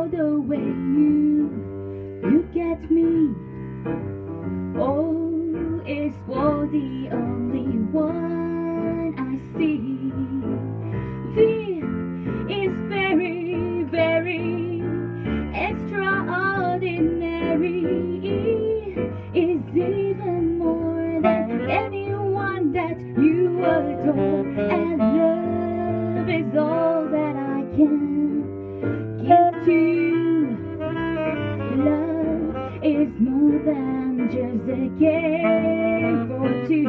for the way you look at me. Oh, it's for the only one I see. V is very, very extraordinary. E is even more than anyone that you adore. And love is all that I can give to you. Love is more than just a game for two.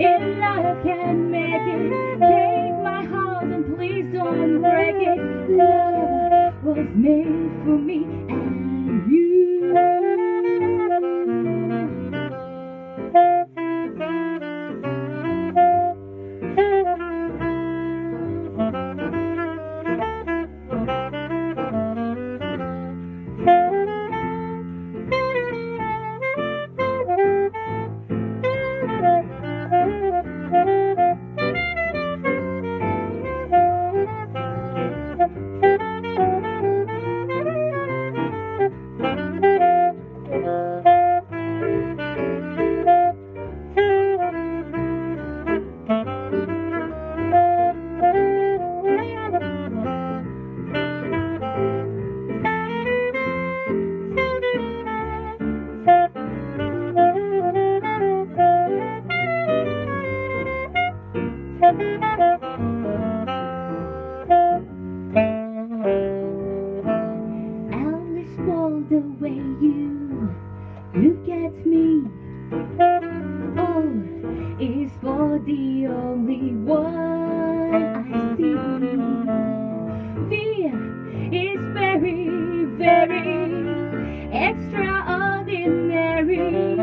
In love can make it. Take my heart and please don't break it. Love was made for me and you. Alice, for the way you look at me. Oh, is for the only one I see. V is very, very extraordinary.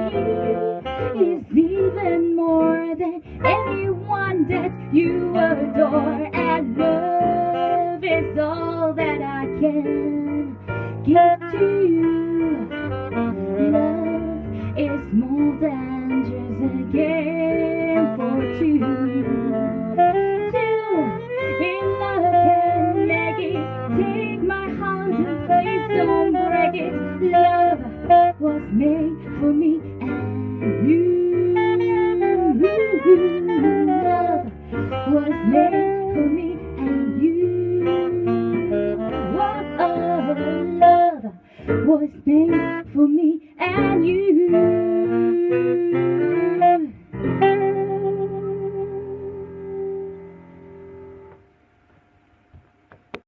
Is even more than anyone that you adore. And love is all that I can give to you. Love is more than just a game for two. In love can make it. Take my heart and please don't break it. Love was made for me and you. Love was made for me and you. Oh, love was made for me and you.